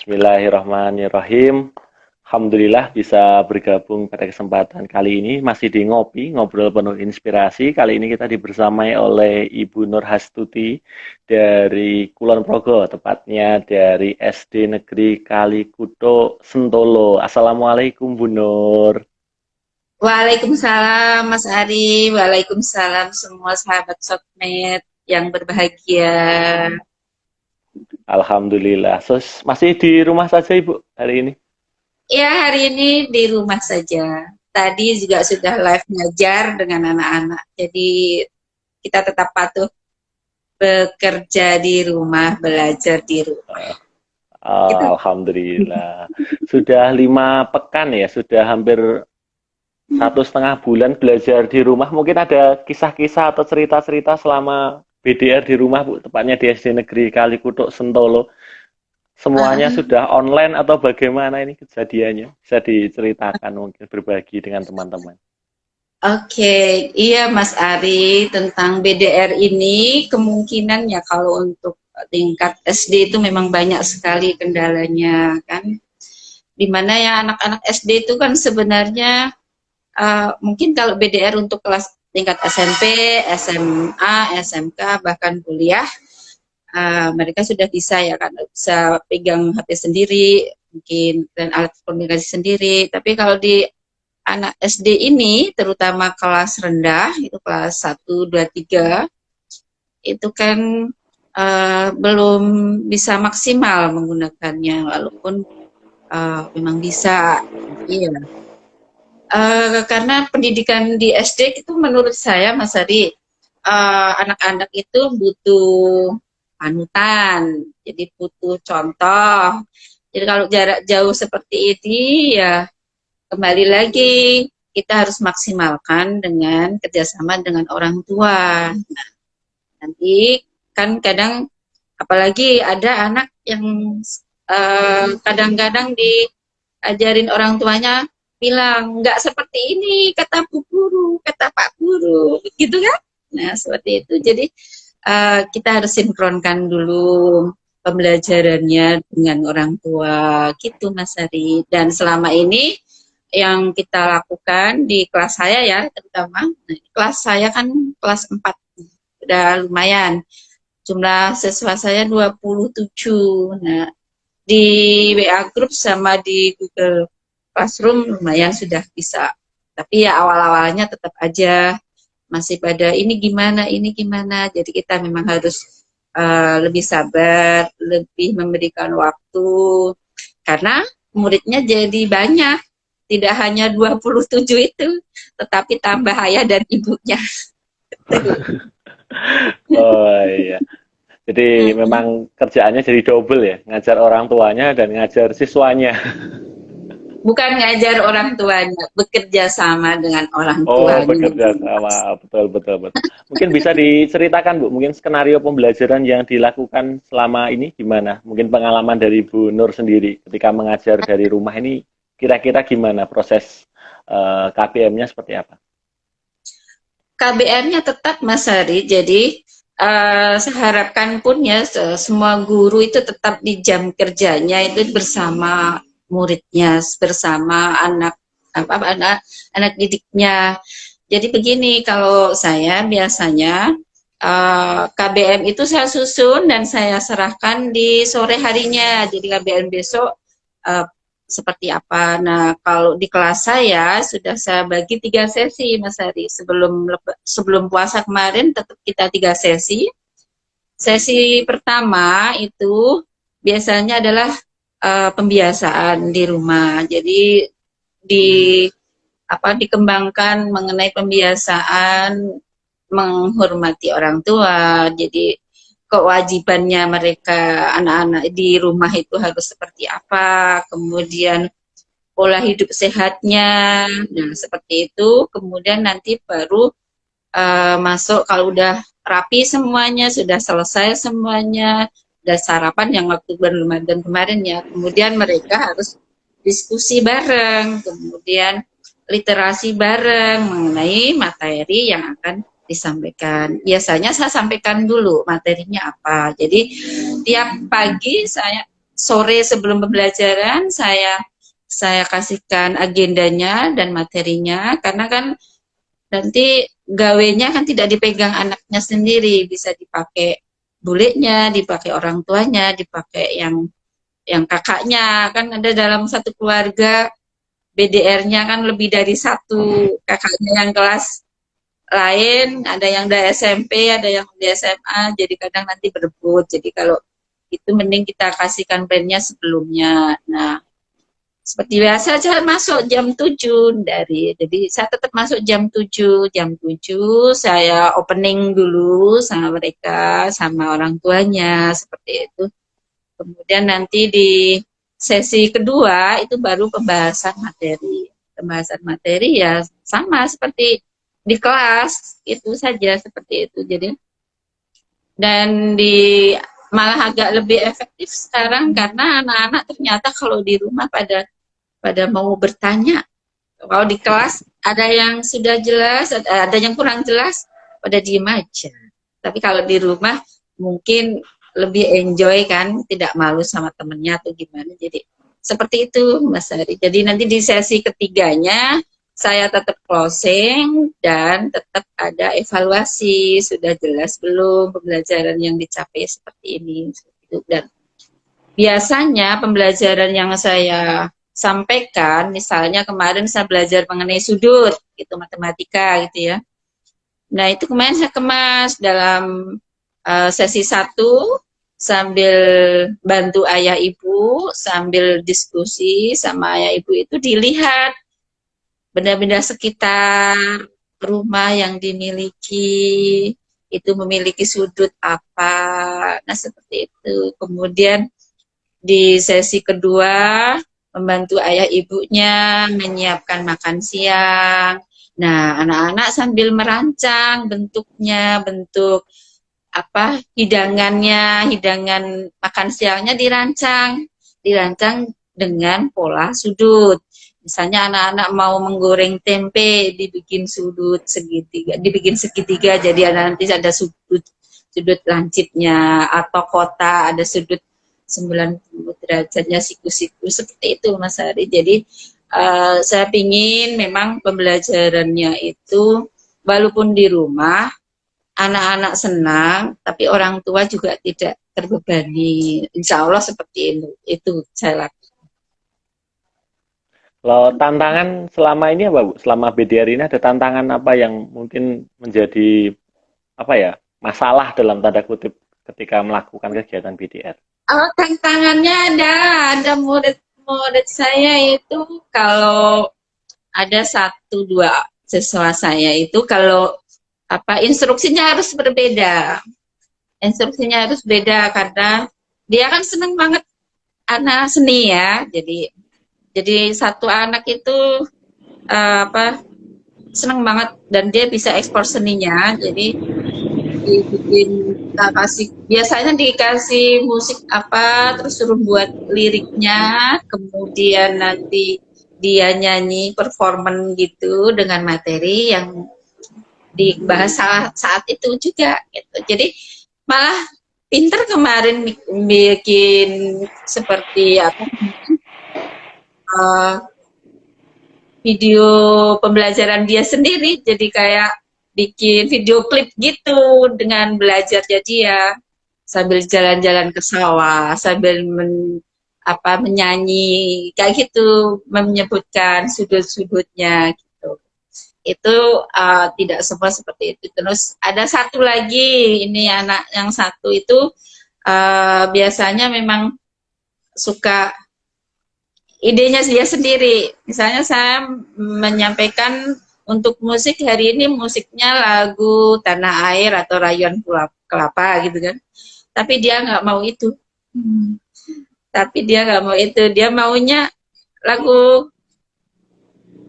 Bismillahirrahmanirrahim. Alhamdulillah bisa bergabung pada kesempatan kali ini masih di Ngopi, ngobrol penuh inspirasi. Kali ini kita dibersamai oleh Ibu Nur Hastuti dari Kulon Progo, tepatnya dari SD Negeri Kalikuto, Sentolo. Assalamualaikum Bu Nur. Waalaikumsalam Mas Ari, Waalaikumsalam semua sahabat Sokmed yang berbahagia. Alhamdulillah. Masih di rumah saja Ibu hari ini? Ya, hari ini di rumah saja. Tadi juga sudah live ngajar dengan anak-anak. Jadi kita tetap patuh bekerja di rumah, belajar di rumah. Gitu. Alhamdulillah. Sudah 5 pekan ya, sudah hampir 1,5 bulan belajar di rumah. Mungkin ada kisah-kisah atau cerita-cerita selama BDR di rumah, Bu, tepatnya di SD Negeri Kalikutuk, Sentolo. Semuanya Uh, sudah online atau bagaimana ini kejadiannya? Bisa diceritakan mungkin berbagi dengan teman-teman. Oke, iya Mas Ari, tentang BDR ini kemungkinan ya kalau untuk tingkat SD itu memang banyak sekali kendalanya kan. Dimana ya anak-anak SD itu kan sebenarnya mungkin kalau BDR untuk kelas tingkat SMP, SMA, SMK, bahkan kuliah, mereka sudah bisa ya kan, bisa pegang HP sendiri, mungkin dan alat komunikasi sendiri. Tapi kalau di anak SD ini, terutama kelas rendah, itu kelas 1, 2, 3, itu kan belum bisa maksimal menggunakannya, walaupun memang bisa. Iya. Karena pendidikan di SD itu menurut saya, Mas Ari, anak-anak itu butuh panutan, jadi butuh contoh. Jadi kalau jarak jauh seperti ini, ya kembali lagi kita harus maksimalkan dengan kerjasama dengan orang tua. Nanti kan kadang, apalagi ada anak yang kadang-kadang diajarin orang tuanya bilang nggak seperti ini kata Bu Guru, kata Pak Guru, gitu kan? Nah seperti itu. Jadi kita harus sinkronkan dulu pembelajarannya dengan orang tua, gitu Mas Ari. Dan selama ini yang kita lakukan di kelas saya ya, terutama nah, kelas saya kan kelas 4, udah lumayan. Jumlah siswa saya 27. Nah, di WA group sama di Google Classroom lumayan sudah bisa. Tapi ya awal-awalnya tetap aja masih pada ini gimana. Jadi kita memang harus lebih sabar, lebih memberikan waktu karena muridnya jadi banyak. Tidak hanya 27 itu, tetapi tambah ayah dan ibunya. Oh iya. Jadi memang kerjaannya jadi double ya, ngajar orang tuanya dan ngajar siswanya. Bukan ngajar orang tuanya, bekerja sama dengan orang Oh, tuanya. bekerja sama, betul, betul, betul. Mungkin bisa diceritakan, Bu, mungkin skenario pembelajaran yang dilakukan selama ini gimana? Mungkin pengalaman dari Bu Nur sendiri ketika mengajar dari rumah ini, kira-kira gimana proses KBM-nya seperti apa? KBM-nya tetap Mas Hari, jadi saya harapkan pun ya semua guru itu tetap di jam kerjanya itu bersama muridnya, bersama anak anak didiknya. Jadi begini, kalau saya biasanya KBM itu saya susun dan saya serahkan di sore harinya. Jadi KBM besok uh, seperti apa. Nah, kalau di kelas saya sudah saya bagi 3 sesi, Mas Ari. Sebelum puasa kemarin tetap kita 3 sesi. Sesi pertama itu biasanya adalah pembiasaan di rumah. Jadi di dikembangkan mengenai pembiasaan menghormati orang tua. Jadi kewajibannya mereka anak-anak di rumah itu harus seperti apa, kemudian pola hidup sehatnya, nah seperti itu. Kemudian nanti baru masuk kalau udah rapi semuanya, sudah selesai semuanya, udah sarapan yang waktu bulan Ramadan kemarin ya. Kemudian mereka harus diskusi bareng, kemudian literasi bareng mengenai materi yang akan disampaikan. Biasanya saya sampaikan dulu materinya apa. Jadi tiap pagi saya sore sebelum pembelajaran saya kasihkan agendanya dan materinya, karena kan nanti gawenya kan tidak dipegang anaknya sendiri, bisa dipakai bulenya, dipakai orang tuanya, dipakai yang kakaknya. Kan ada dalam satu keluarga BDR-nya kan lebih dari satu, kakaknya yang kelas lain, ada yang dari SMP, ada yang di SMA, jadi kadang nanti berebut. Jadi kalau itu mending kita kasihkan plannya sebelumnya. Nah, seperti biasa saya masuk jam 7 jadi saya tetap masuk jam 7 saya opening dulu sama mereka, sama orang tuanya, seperti itu. Kemudian nanti di sesi kedua itu baru pembahasan materi. Pembahasan materi ya sama seperti di kelas, itu saja seperti itu. Jadi dan malah agak lebih efektif sekarang karena anak-anak ternyata kalau di rumah pada pada mau bertanya. Kalau di kelas ada yang sudah jelas, ada yang kurang jelas, pada diem aja. Tapi kalau di rumah mungkin lebih enjoy kan, tidak malu sama temennya atau gimana. Jadi seperti itu Mas Ari. Jadi nanti di sesi ketiganya saya tetap closing dan tetap ada evaluasi, sudah jelas belum pembelajaran yang dicapai seperti ini. Dan biasanya pembelajaran yang saya sampaikan, misalnya kemarin saya belajar mengenai sudut, gitu matematika gitu ya. Nah itu kemarin saya kemas dalam sesi 1 sambil bantu ayah ibu, sambil diskusi sama ayah ibu itu dilihat benda-benda sekitar rumah yang dimiliki itu memiliki sudut apa. Nah seperti itu. Kemudian di sesi kedua membantu ayah ibunya menyiapkan makan siang. Nah, anak-anak sambil merancang bentuknya, bentuk apa hidangannya, hidangan makan siangnya dirancang dengan pola sudut. Misalnya anak-anak mau menggoreng tempe, dibikin sudut segitiga, dibikin segitiga, jadi nanti ada sudut lancipnya, atau kota ada sudut 90 derajatnya, siku-siku, seperti itu Mas Ari. Jadi saya ingin memang pembelajarannya itu walaupun di rumah anak-anak senang, tapi orang tua juga tidak terbebani. Insya Allah seperti itu saya lakukan. Kalau tantangan selama ini apa, Bu? Selama BDR ini ada tantangan apa yang mungkin menjadi apa ya, masalah dalam tanda kutip ketika melakukan kegiatan BDR? Tantangannya ada murid-murid saya itu kalau ada 1 2 siswa saya itu kalau apa instruksinya harus berbeda. Instruksinya harus beda karena dia kan seneng banget anak seni ya. Jadi satu anak itu apa seneng banget dan dia bisa ekspor seninya. Jadi dibikin kasih biasanya dikasih musik apa terus suruh buat liriknya, kemudian nanti dia nyanyi performan gitu dengan materi yang dibahas saat itu juga gitu. Jadi malah pinter kemarin bikin seperti apa uh, video pembelajaran dia sendiri, jadi kayak bikin video klip gitu dengan belajarnya dia sambil jalan-jalan ke sawah sambil menyanyi kayak gitu, menyebutkan sudut-sudutnya gitu. Itu tidak semua seperti itu. Terus ada satu lagi, ini anak yang satu itu biasanya memang suka idenya dia sendiri. Misalnya saya menyampaikan untuk musik hari ini musiknya lagu Tanah Air atau Rayuan Kelapa gitu kan. Tapi dia nggak mau itu. Tapi dia nggak mau itu. Dia maunya lagu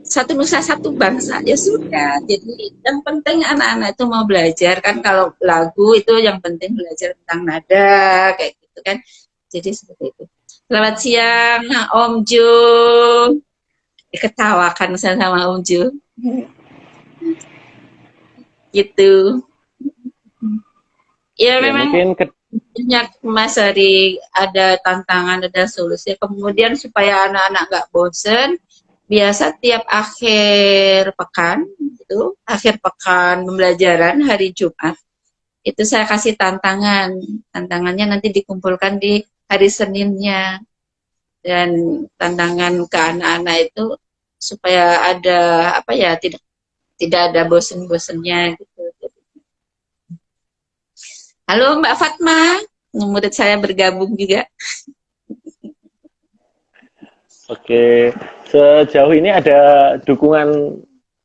Satu Nusa Satu Bangsa. Ya sudah. Jadi yang penting anak-anak itu mau belajar kan. Kalau lagu itu yang penting belajar tentang nada kayak gitu kan. Jadi seperti itu. Selamat siang, Om Ju. Diketawakan saya sama Om Ju. Gitu. Ya Ya memang mungkin banyak Mas Ari, ada tantangan, ada solusi. Kemudian supaya anak-anak nggak bosen, biasa tiap akhir pekan, itu akhir pekan pembelajaran hari Jumat, itu saya kasih tantangan. Tantangannya nanti dikumpulkan di hari Seninnya. Dan tantangan ke anak-anak itu supaya ada apa ya, tidak tidak ada bosen-bosennya gitu. Halo Mbak Fatma, murid saya bergabung juga. Oke, sejauh ini ada dukungan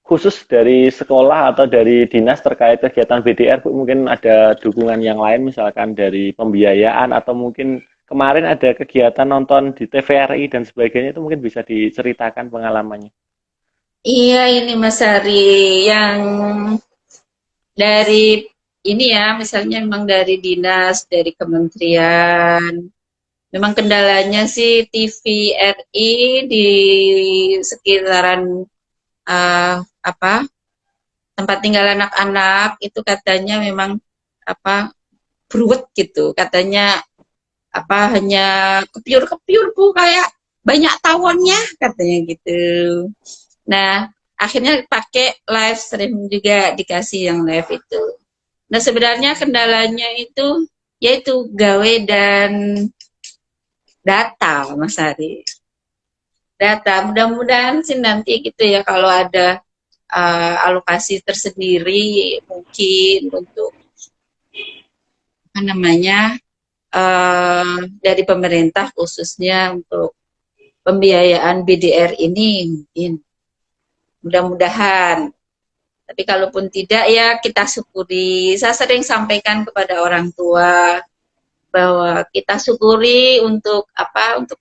khusus dari sekolah atau dari dinas terkait kegiatan BDR, Bu? Mungkin ada dukungan yang lain, misalkan dari pembiayaan atau mungkin kemarin ada kegiatan nonton di TVRI dan sebagainya, itu mungkin bisa diceritakan pengalamannya. Iya ini Mas Ari, yang dari ini ya, misalnya memang dari dinas, dari kementerian. Memang kendalanya sih TVRI di sekitaran apa tempat tinggal anak-anak itu katanya memang apa beruwet gitu, katanya apa hanya kepiur-kepiur bu, kayak banyak tawonnya katanya gitu. Nah akhirnya pakai live stream juga, dikasih yang live itu. Nah sebenarnya kendalanya itu yaitu gawe dan data Mas Ari, data. Mudah-mudahan sih nanti gitu ya kalau ada alokasi tersendiri mungkin untuk apa namanya dari pemerintah khususnya untuk pembiayaan BDR ini mungkin, mudah-mudahan. Tapi kalaupun tidak ya kita syukuri. Saya sering sampaikan kepada orang tua bahwa kita syukuri untuk apa, untuk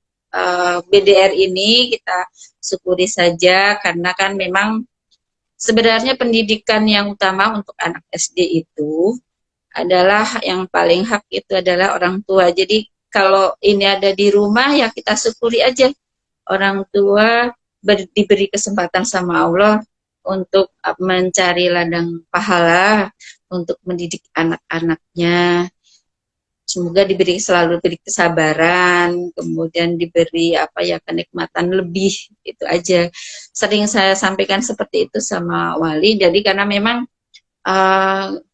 BDR ini kita syukuri saja, karena kan memang sebenarnya pendidikan yang utama untuk anak SD itu adalah yang paling hak itu adalah orang tua. Jadi kalau ini ada di rumah ya kita syukuri aja, orang tua diberi kesempatan sama Allah untuk mencari ladang pahala untuk mendidik anak-anaknya. Semoga selalu diberi kesabaran, kemudian diberi apa ya, kenikmatan lebih, itu aja. Sering saya sampaikan seperti itu sama wali. Jadi karena memang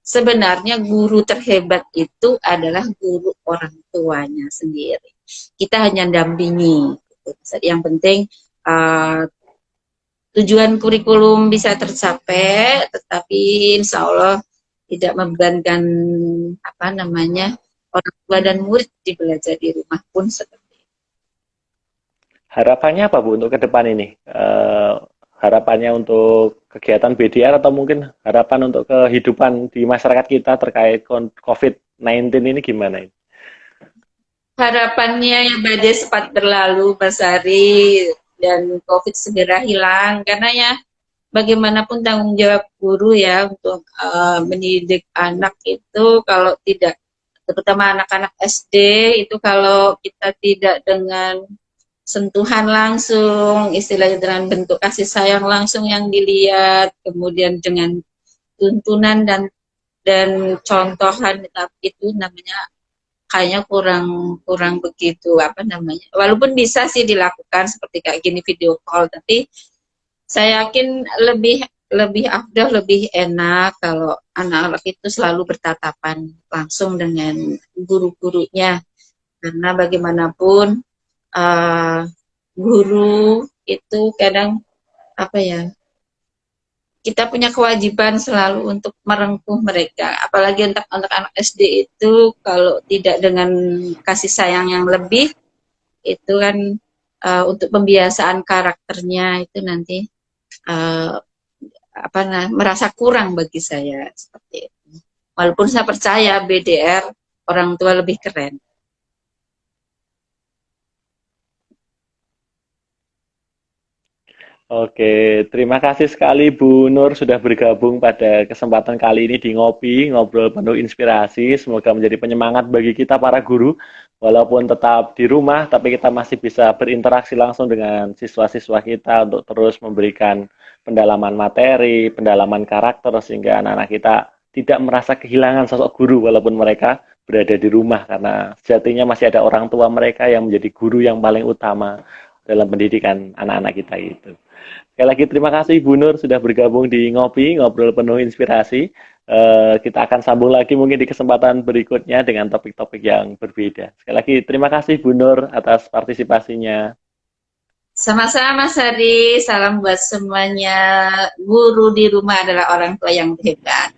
sebenarnya guru terhebat itu adalah guru orang tuanya sendiri. Kita hanya dampingi. Yang penting uh, tujuan kurikulum bisa tercapai, tetapi insya Allah tidak membebankan apa namanya orang tua dan murid di belajar di rumah pun seperti itu. Harapannya apa, Bu, untuk ke depan ini? Harapannya untuk kegiatan BDR atau mungkin harapan untuk kehidupan di masyarakat kita terkait COVID-19 ini gimana ini? Harapannya ya badai cepat berlalu, Mas Ari, dan COVID segera hilang, karena ya bagaimanapun tanggung jawab guru ya untuk mendidik anak itu, kalau tidak, terutama anak-anak SD itu, kalau kita tidak dengan sentuhan langsung, istilahnya dengan bentuk kasih sayang langsung yang dilihat, kemudian dengan tuntunan dan contohan, itu namanya kayaknya kurang kurang begitu apa namanya. Walaupun bisa sih dilakukan seperti kayak gini video call, tapi saya yakin lebih lebih afdal, lebih enak kalau anak-anak itu selalu bertatapan langsung dengan guru-gurunya, karena bagaimanapun uh, guru itu kadang apa ya, kita punya kewajiban selalu untuk merengkuh mereka, apalagi untuk anak SD itu kalau tidak dengan kasih sayang yang lebih, itu kan untuk pembiasaan karakternya itu nanti uh, apa merasa kurang bagi saya seperti itu. Walaupun saya percaya BDR orang tua lebih keren. Oke, terima kasih sekali Bu Nur sudah bergabung pada kesempatan kali ini di Ngopi, ngobrol penuh inspirasi. Semoga menjadi penyemangat bagi kita para guru, walaupun tetap di rumah, tapi kita masih bisa berinteraksi langsung dengan siswa-siswa kita untuk terus memberikan pendalaman materi, pendalaman karakter, sehingga anak-anak kita tidak merasa kehilangan sosok guru, walaupun mereka berada di rumah karena sejatinya masih ada orang tua mereka yang menjadi guru yang paling utama dalam pendidikan anak-anak kita itu. Sekali lagi terima kasih Bu Nur sudah bergabung di Ngopi, ngobrol penuh inspirasi. Kita akan sambung lagi mungkin di kesempatan berikutnya dengan topik-topik yang berbeda. Sekali lagi terima kasih Bu Nur atas partisipasinya. Sama-sama Mas Hari, salam buat semuanya. Guru di rumah adalah orang tua yang hebat.